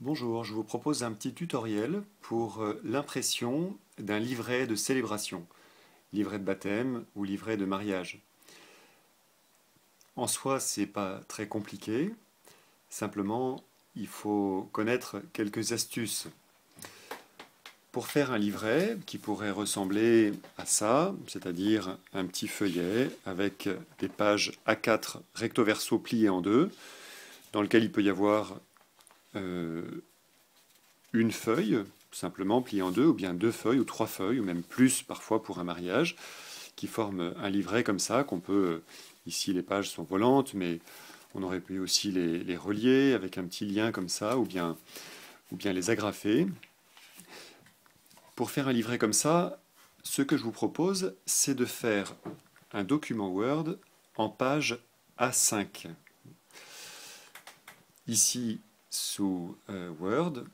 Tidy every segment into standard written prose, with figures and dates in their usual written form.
Bonjour, je vous propose un petit tutoriel pour l'impression d'un livret de célébration, livret de baptême ou livret de mariage. En soi, c'est pas très compliqué, simplement il faut connaître quelques astuces. Pour faire un livret qui pourrait ressembler à ça, c'est-à-dire un petit feuillet avec des pages A4 recto verso pliées en deux, dans lequel il peut y avoir une feuille, simplement pliée en deux, ou bien deux feuilles, ou trois feuilles, ou même plus parfois pour un mariage, qui forment un livret comme ça, qu'on peut, ici les pages sont volantes, mais on aurait pu aussi les relier avec un petit lien comme ça, ou bien les agrafer. Pour faire un livret comme ça, ce que je vous propose, c'est de faire un document Word en page A5. Ici, sous Word,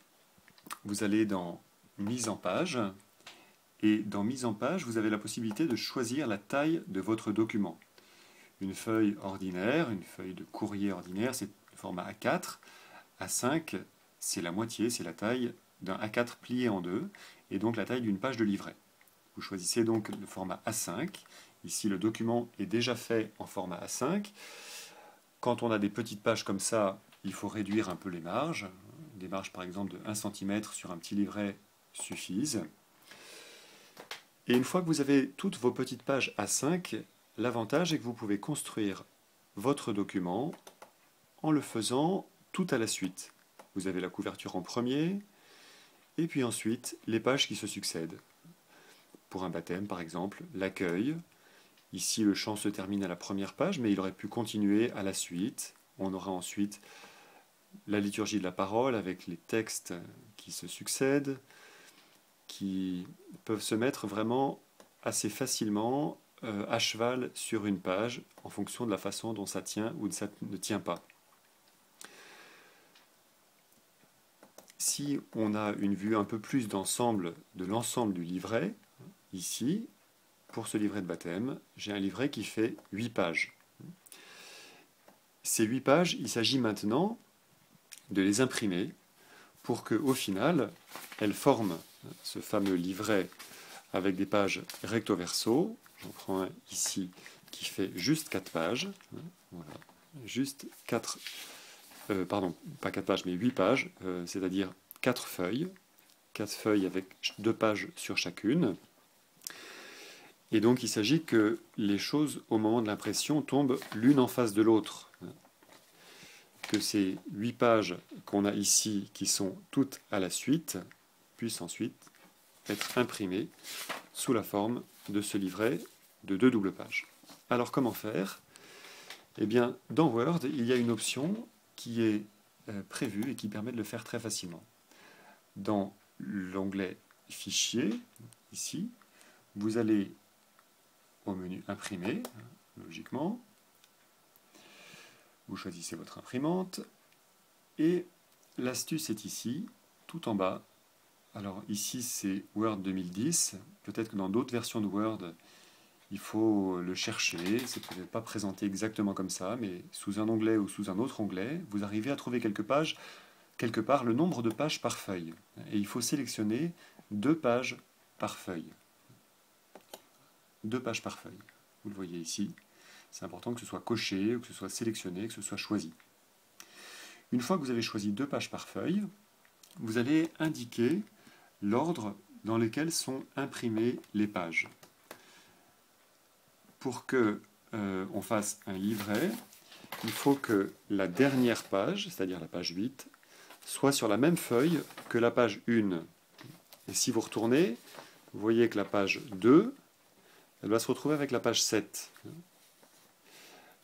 vous allez dans Mise en page, et dans Mise en page, vous avez la possibilité de choisir la taille de votre document. Une feuille ordinaire, une feuille de courrier ordinaire, c'est le format A4. A5, c'est la moitié, c'est la taille d'un A4 plié en deux, et donc la taille d'une page de livret. Vous choisissez donc le format A5. Ici, le document est déjà fait en format A5. Quand on a des petites pages comme ça, il faut réduire un peu les marges. Des marges par exemple de 1 cm sur un petit livret suffisent. Et une fois que vous avez toutes vos petites pages A5, l'avantage est que vous pouvez construire votre document en le faisant tout à la suite. Vous avez la couverture en premier, et puis ensuite les pages qui se succèdent. Pour un baptême par exemple, l'accueil. Ici le chant se termine à la première page, mais il aurait pu continuer à la suite. On aura ensuite la liturgie de la parole avec les textes qui se succèdent, qui peuvent se mettre vraiment assez facilement à cheval sur une page en fonction de la façon dont ça tient ou ça ne tient pas. Si on a une vue un peu plus d'ensemble de l'ensemble du livret, ici, pour ce livret de baptême, j'ai un livret qui fait 8 pages. Ces 8 pages, il s'agit maintenant de les imprimer pour qu'au final, elles forment ce fameux livret avec des pages recto verso. J'en prends un ici qui fait juste 4 pages. Voilà. Juste 4, pardon, pas 4 pages, mais 8 pages, c'est-à-dire 4 feuilles. 4 feuilles avec 2 pages sur chacune. Et donc il s'agit que les choses au moment de l'impression tombent l'une en face de l'autre. Que ces 8 pages qu'on a ici, qui sont toutes à la suite, puissent ensuite être imprimées sous la forme de ce livret de 2 doubles pages. Alors comment faire? Eh bien, dans Word, il y a une option qui est prévue et qui permet de le faire très facilement. Dans l'onglet Fichier, ici, vous allez au menu Imprimer, logiquement. Vous choisissez votre imprimante et l'astuce est ici, tout en bas. Alors ici c'est Word 2010, peut-être que dans d'autres versions de Word il faut le chercher, c'est peut-être pas présenté exactement comme ça, mais sous un onglet ou sous un autre onglet, vous arrivez à trouver quelque part le nombre de pages par feuille. Et il faut sélectionner 2 pages par feuille. 2 pages par feuille. Vous le voyez ici. C'est important que ce soit coché, que ce soit sélectionné, que ce soit choisi. Une fois que vous avez choisi 2 pages par feuille, vous allez indiquer l'ordre dans lequel sont imprimées les pages. Pour que on fasse un livret, il faut que la dernière page, c'est-à-dire la page 8, soit sur la même feuille que la page 1. Et si vous retournez, vous voyez que la page 2, elle va se retrouver avec la page 7.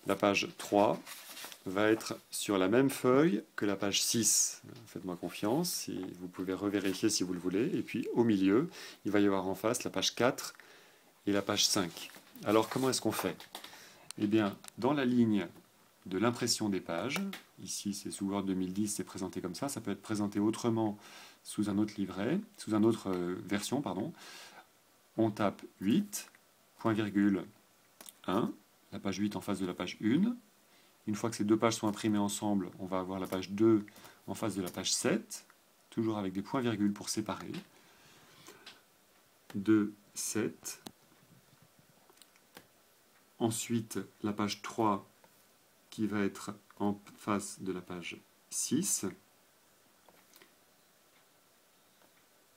La page 3 va être sur la même feuille que la page 6. Faites-moi confiance, vous pouvez revérifier si vous le voulez. Et puis au milieu, il va y avoir en face la page 4 et la page 5. Alors comment est-ce qu'on fait? Eh bien, dans la ligne de l'impression des pages, ici c'est sous Word 2010, c'est présenté comme ça peut être présenté autrement sous un autre livret, sous une autre version, pardon. On tape 8, point virgule 1, la page 8 en face de la page 1. Une fois que ces 2 pages sont imprimées ensemble, on va avoir la page 2 en face de la page 7. toujours avec des points-virgules pour séparer. 2, 7. Ensuite, la page 3 qui va être en face de la page 6.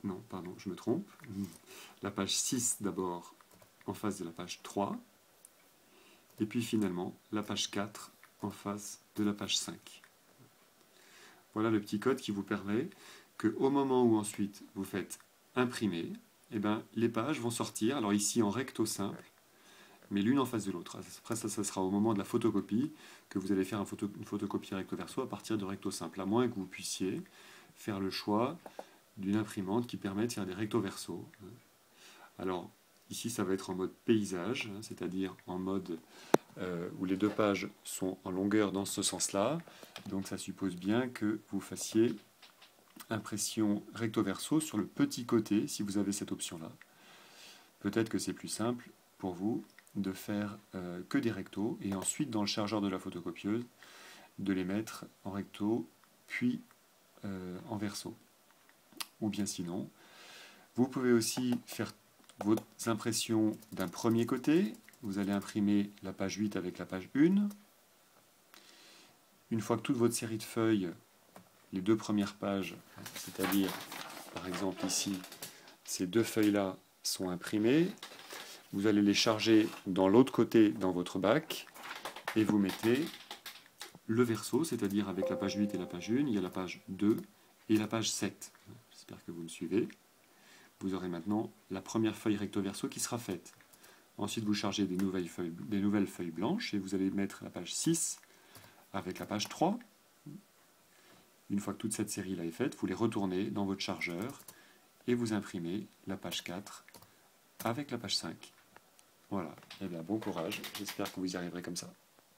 Non, pardon, je me trompe. La page 6 d'abord en face de la page 3. Et puis finalement, la page 4 en face de la page 5. Voilà le petit code qui vous permet qu'au moment où ensuite vous faites imprimer, eh ben, les pages vont sortir, alors ici en recto simple, mais l'une en face de l'autre. Après ça sera au moment de la photocopie que vous allez faire une photocopie recto verso à partir de recto simple, à moins que vous puissiez faire le choix d'une imprimante qui permet de faire des recto verso. Alors ici ça va être en mode paysage, c'est-à-dire en mode où les deux pages sont en longueur dans ce sens-là. Donc ça suppose bien que vous fassiez impression recto verso sur le petit côté si vous avez cette option-là. Peut-être que c'est plus simple pour vous de faire que des rectos et ensuite dans le chargeur de la photocopieuse de les mettre en recto puis en verso. Ou bien sinon, vous pouvez aussi faire vos impressions d'un premier côté. Vous allez imprimer la page 8 avec la page 1. Une fois que toute votre série de feuilles, les deux premières pages, c'est-à-dire par exemple ici, ces deux feuilles-là sont imprimées, vous allez les charger dans l'autre côté dans votre bac et vous mettez le verso, c'est-à-dire avec la page 8 et la page 1, il y a la page 2 et la page 7. J'espère que vous me suivez. Vous aurez maintenant la première feuille recto verso qui sera faite. Ensuite, vous chargez des nouvelles feuilles blanches et vous allez mettre la page 6 avec la page 3. Une fois que toute cette série-là est faite, vous les retournez dans votre chargeur et vous imprimez la page 4 avec la page 5. Voilà. Eh bien, bon courage. J'espère que vous y arriverez comme ça.